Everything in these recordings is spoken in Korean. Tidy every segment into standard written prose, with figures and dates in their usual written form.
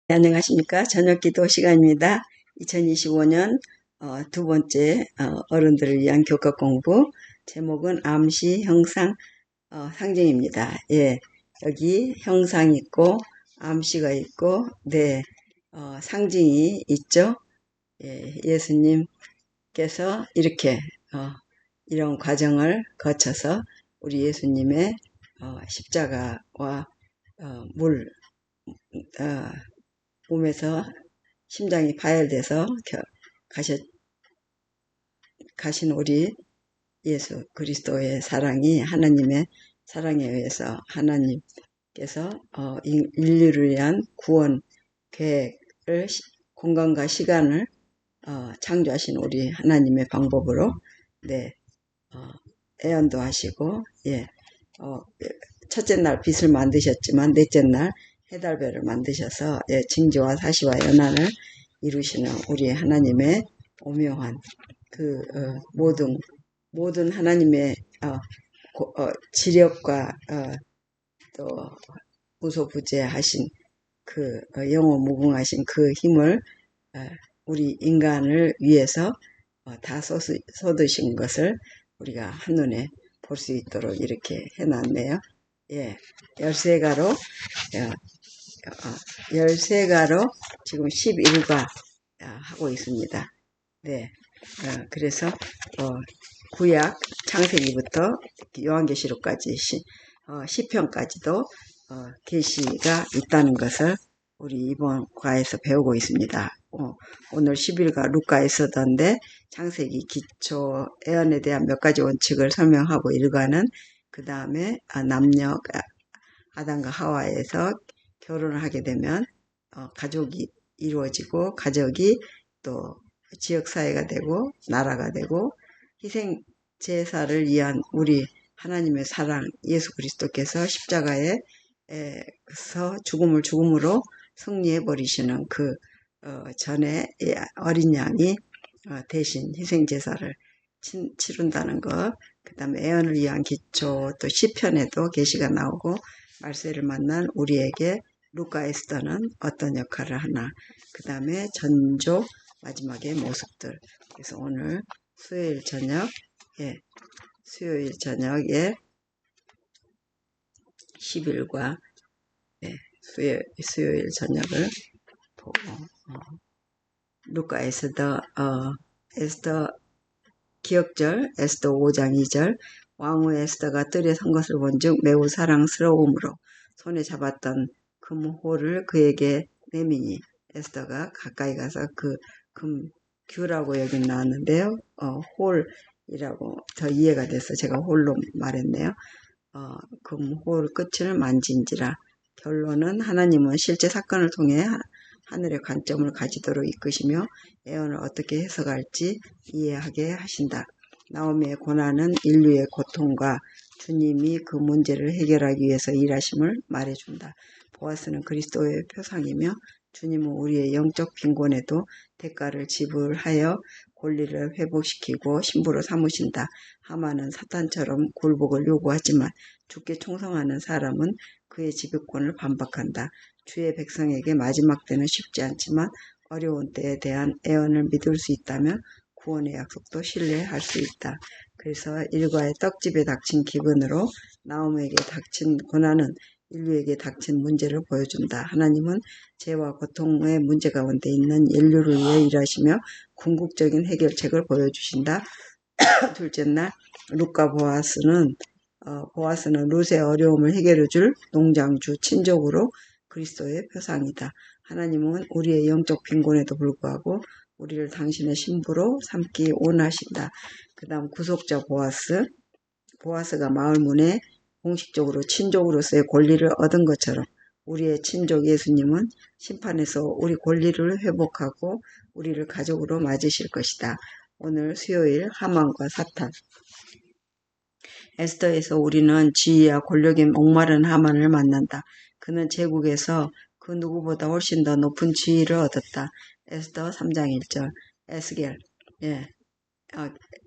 네, 안녕하십니까. 저녁기도 시간입니다. 2025년 두 번째 어른들을 위한 교과 공부, 제목은 암시, 형상, 상징입니다. 예, 여기 형상이 있고 암시가 있고 네, 상징이 있죠. 예, 예수님께서 이렇게 이런 과정을 거쳐서 우리 예수님의 십자가와 물 몸에서 심장이 파열돼서 가신 우리 예수 그리스도의 사랑이 하나님의 사랑에 의해서 하나님께서 인류를 위한 구원 계획을 공간과 시간을 창조하신 우리 하나님의 방법으로 네, 애연도 하시고 첫째 날 빛을 만드셨지만 넷째 날 해달별을 만드셔서 징조와 사시와 연한을 이루시는 우리 하나님의 오묘한 그 모든 하나님의 지력과 또 무소부재하신 그 영원무궁하신 그 힘을 우리 인간을 위해서 다 쏟으신 것을 우리가 한눈에 볼 수 있도록 이렇게 해놨네요. 예, 13가로 지금 11과 하고 있습니다. 네, 그래서 구약 창세기부터 요한계시록까지 시편까지도 계시가 있다는 것을 우리 이번 과에서 배우고 있습니다. 오늘 11과 루카에 쓰던데 창세기 기초 애언에 대한 몇 가지 원칙을 설명하고 1과는 그 다음에 남녀 아담과 하와에서 결혼을 하게 되면 가족이 이루어지고 가족이 또 지역사회가 되고 나라가 되고 희생제사를 위한 우리 하나님의 사랑 예수 그리스도께서 십자가에서 죽음으로 승리해버리시는 그 전에 어린 양이 대신 희생제사를 치른다는 것, 그 다음에 애언을 위한 기초, 또 시편에도 계시가 나오고 말세를 만난 우리에게 루카 에스더는 어떤 역할을 하나, 그 다음에 전조 마지막의 모습들. 그래서 오늘 수요일 저녁에 10일과 수요일 저녁을 보고 루카 에스더 기억절 에스더 5장 2절 왕후 에스더가 뜰에 선 것을 본즉 매우 사랑스러움으로 손에 잡았던 금호를 그에게 내미니 에스더가 가까이 가서 그 규라고 여기 나왔는데요. 홀이라고 더 이해가 돼서 제가 홀로 말했네요. 금홀 끝을 만진지라. 결론은 하나님은 실제 사건을 통해 하늘의 관점을 가지도록 이끄시며 애언을 어떻게 해석할지 이해하게 하신다. 나오미의 고난은 인류의 고통과 주님이 그 문제를 해결하기 위해서 일하심을 말해준다. 보아스는 그리스도의 표상이며 주님은 우리의 영적 빈곤에도 대가를 지불하여 권리를 회복시키고 신부로 삼으신다. 하만은 사탄처럼 굴복을 요구하지만 주께 충성하는 사람은 그의 지배권을 반박한다. 주의 백성에게 마지막 때는 쉽지 않지만 어려운 때에 대한 애언을 믿을 수 있다면 구원의 약속도 신뢰할 수 있다. 그래서 일과의 떡집에 닥친 기근으로 나오미에게 닥친 고난은 인류에게 닥친 문제를 보여준다. 하나님은 죄와 고통의 문제 가운데 있는 인류를 위해 일하시며 궁극적인 해결책을 보여주신다. 둘째 날 룻과 보아스는 룻의 어려움을 해결해줄 농장주 친족으로 그리스도의 표상이다. 하나님은 우리의 영적 빈곤에도 불구하고 우리를 당신의 신부로 삼기 원하신다. 그 다음 구속자 보아스가 마을문에 공식적으로 친족으로서의 권리를 얻은 것처럼 우리의 친족 예수님은 심판에서 우리 권리를 회복하고 우리를 가족으로 맞으실 것이다. 오늘 수요일 하만과 사탄. 에스더에서 우리는 지위와 권력에 목마른 하만을 만난다. 그는 제국에서 그 누구보다 훨씬 더 높은 지위를 얻었다. 에스더 3장 1절.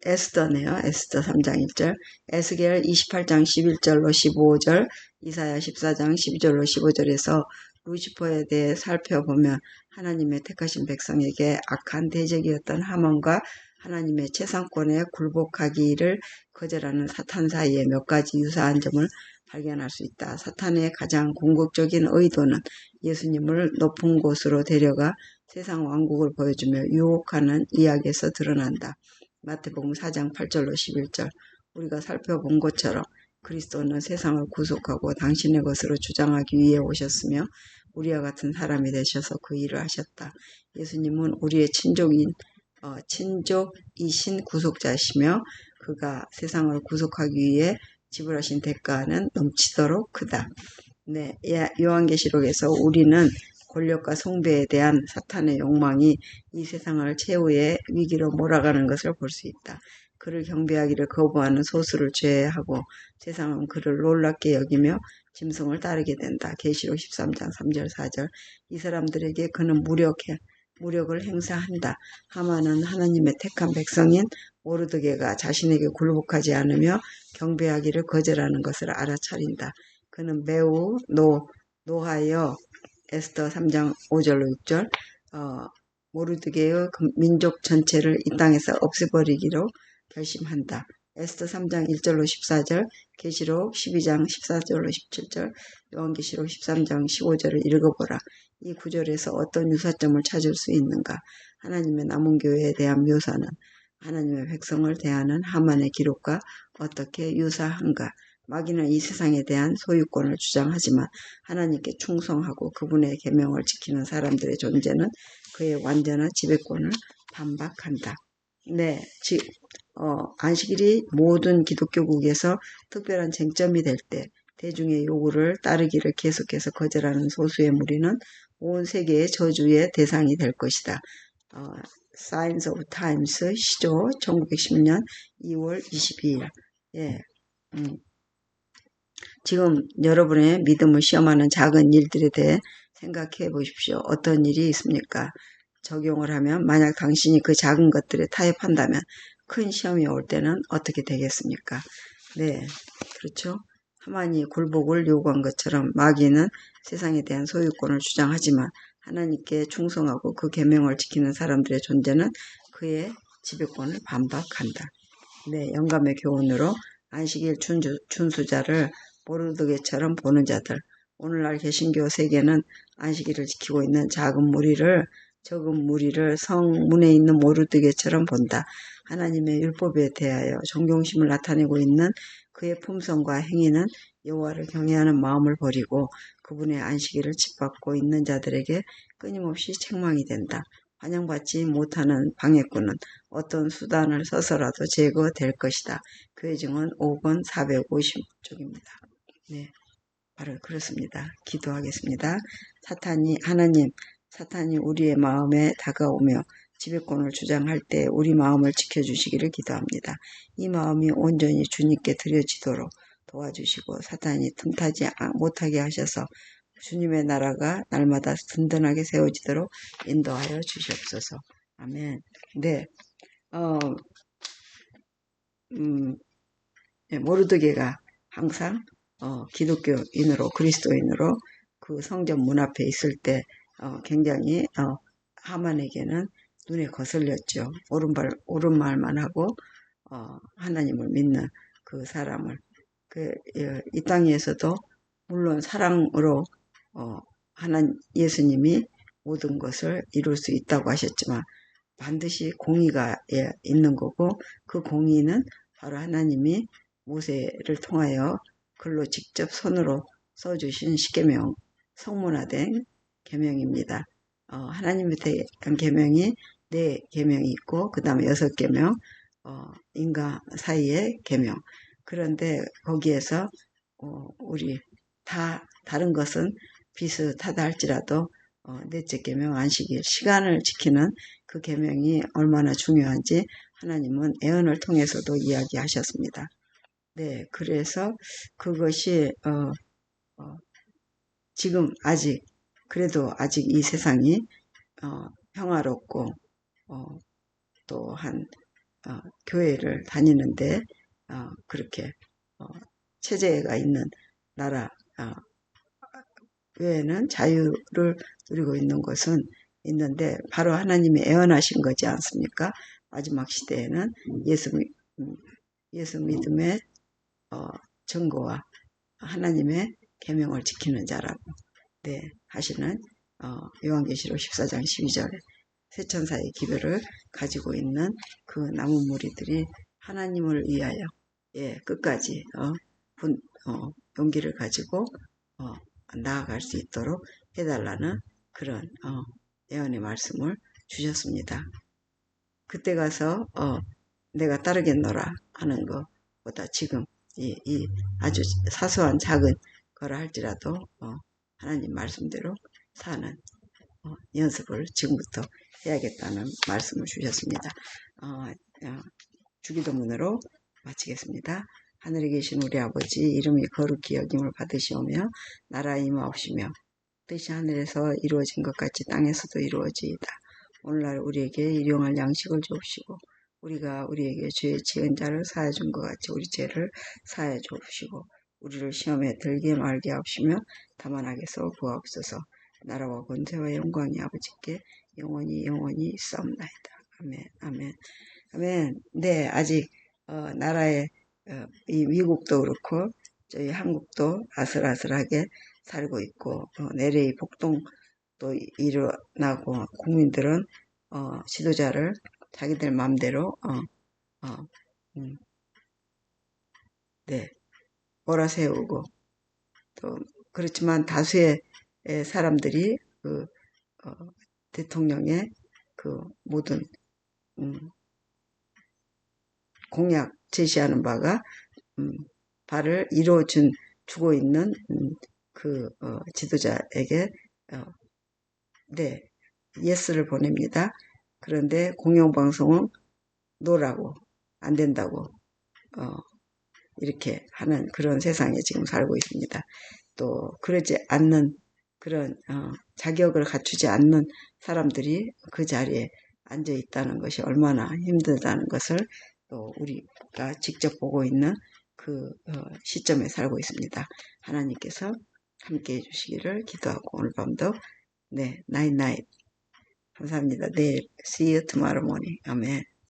에스더네요. 에스더 3장 1절. 에스겔 28장 11절로 15절. 이사야 14장 12절로 15절에서 루시퍼에 대해 살펴보면 하나님의 택하신 백성에게 악한 대적이었던 하만과 하나님의 재상권에 굴복하기를 거절하는 사탄 사이에 몇 가지 유사한 점을 발견할 수 있다. 사탄의 가장 궁극적인 의도는 예수님을 높은 곳으로 데려가 세상 왕국을 보여주며 유혹하는 이야기에서 드러난다. 마태복음 4장 8절로 11절. 우리가 살펴본 것처럼 그리스도는 세상을 구속하고 당신의 것으로 주장하기 위해 오셨으며 우리와 같은 사람이 되셔서 그 일을 하셨다. 예수님은 우리의 친족이신 구속자시며 그가 세상을 구속하기 위해 지불하신 대가는 넘치도록 크다. 네, 요한계시록에서 우리는 권력과 숭배에 대한 사탄의 욕망이 이 세상을 최후의 위기로 몰아가는 것을 볼 수 있다. 그를 경배하기를 거부하는 소수를 제외하고 세상은 그를 놀랍게 여기며 짐승을 따르게 된다. 계시록 13장 3절 4절. 이 사람들에게 그는 무력을 행사한다. 하만은 하나님의 택한 백성인 모르드게가 자신에게 굴복하지 않으며 경배하기를 거절하는 것을 알아차린다. 그는 매우 노하여 에스더 3장 5절로 6절 모르드게의 민족 전체를 이 땅에서 없애버리기로 결심한다. 에스더 3장 1절로 14절, 계시록 12장 14절로 17절, 요한계시록 13장 15절을 읽어보라. 이 구절에서 어떤 유사점을 찾을 수 있는가? 하나님의 남은 교회에 대한 묘사는 하나님의 백성을 대하는 하만의 기록과 어떻게 유사한가? 마귀는 이 세상에 대한 소유권을 주장하지만 하나님께 충성하고 그분의 계명을 지키는 사람들의 존재는 그의 완전한 지배권을 반박한다. 네, 안식일이 모든 기독교국에서 특별한 쟁점이 될 때 대중의 요구를 따르기를 계속해서 거절하는 소수의 무리는 온 세계의 저주의 대상이 될 것이다. Signs of Times 시조 1910년 2월 22일. 예. 지금 여러분의 믿음을 시험하는 작은 일들에 대해 생각해 보십시오. 어떤 일이 있습니까? 적용을 하면 만약 당신이 그 작은 것들에 타협한다면 큰 시험이 올 때는 어떻게 되겠습니까? 네, 그렇죠. 하만이 굴복을 요구한 것처럼 마귀는 세상에 대한 소유권을 주장하지만 하나님께 충성하고 그 계명을 지키는 사람들의 존재는 그의 지배권을 반박한다. 네, 영감의 교훈으로 안식일 준수자를 모르드게처럼 보는 자들. 오늘날 개신교 세계는 안식일을 지키고 있는 적은 무리를 성문에 있는 모르드게처럼 본다. 하나님의 율법에 대하여 존경심을 나타내고 있는 그의 품성과 행위는 여호와를 경외하는 마음을 버리고 그분의 안식일을 짓밟고 있는 자들에게 끊임없이 책망이 된다. 환영받지 못하는 방해꾼은 어떤 수단을 써서라도 제거될 것이다. 교회 증언 5권 450쪽입니다. 네, 바로 그렇습니다. 기도하겠습니다. 사탄이 우리의 마음에 다가오며 지배권을 주장할 때 우리 마음을 지켜주시기를 기도합니다. 이 마음이 온전히 주님께 드려지도록 도와주시고 사탄이 틈타지 못하게 하셔서 주님의 나라가 날마다 든든하게 세워지도록 인도하여 주시옵소서. 아멘. 네, 모르드게가 항상 기독교인으로 그리스도인으로 그 성전 문 앞에 있을 때 굉장히 하만에게는 눈에 거슬렸죠. 옳은 말만 하고 하나님을 믿는 그 사람을 이 땅에서도 물론 사랑으로 예수님이 모든 것을 이룰 수 있다고 하셨지만 반드시 공의가 있는 거고 그 공의는 바로 하나님이 모세를 통하여 글로 직접 손으로 써주신 십계명, 성문화된 계명입니다. 하나님에 대한 계명이 4계명이 있고 그 다음에 6계명 인간 사이의 계명. 그런데 거기에서 우리 다른 것은 비슷하다 할지라도 넷째 계명 안식일 시간을 지키는 그 계명이 얼마나 중요한지 하나님은 예언을 통해서도 이야기하셨습니다. 네, 그래서 그것이 지금 그래도 아직 이 세상이 평화롭고 또한 교회를 다니는데 그렇게 체제가 있는 나라 외에는 자유를 누리고 있는 곳은 있는데 바로 하나님이 애원하신 거지 않습니까? 마지막 시대에는 예수 믿음의 증거와 하나님의 계명을 지키는 자라고 하시는 요한계시록 14장 12절에 세천사의 기별을 가지고 있는 그 남은 무리들이 하나님을 위하여 끝까지 용기를 가지고 나아갈 수 있도록 해달라는 그런 예언의 말씀을 주셨습니다. 그때 가서 내가 따르겠노라 하는 것보다 지금 이 아주 사소한 작은 거라 할지라도 하나님 말씀대로 사는 연습을 지금부터 해야겠다는 말씀을 주셨습니다. 주기도문으로 마치겠습니다. 하늘에 계신 우리 아버지, 이름이 거룩히 여김을 받으시오며 나라에 임하옵시며 뜻이 하늘에서 이루어진 것 같이 땅에서도 이루어지이다. 오늘날 우리에게 일용할 양식을 주옵시고 우리가 우리에게 죄 지은 자를 사하여 준 것 같이 우리 죄를 사하여 주옵시고 우리를 시험에 들게 말게 하옵시며 다만 악에서 구하옵소서. 나라와 권세와 영광이 아버지께 영원히 있사옵나이다. 아멘. 아멘. 아멘. 네, 아직 나라의 이 미국도 그렇고 저희 한국도 아슬아슬하게 살고 있고 내래의 폭동도 일어나고 국민들은 지도자를 자기들 마음대로 몰아세우고 또 그렇지만 다수의 사람들이 대통령의 그 모든 공약 제시하는 바가 바를 이루어주고 있는 그 지도자에게 예스를 보냅니다. 그런데 공영방송은 노라고 안 된다고 이렇게 하는 그런 세상에 지금 살고 있습니다. 또 그러지 않는 그런 자격을 갖추지 않는 사람들이 그 자리에 앉아 있다는 것이 얼마나 힘들다는 것을 또 우리가 직접 보고 있는 그 시점에 살고 있습니다. 하나님께서 함께 해주시기를 기도하고 오늘 밤도 night 감사합니다. 내일 see you tomorrow morning. 아멘.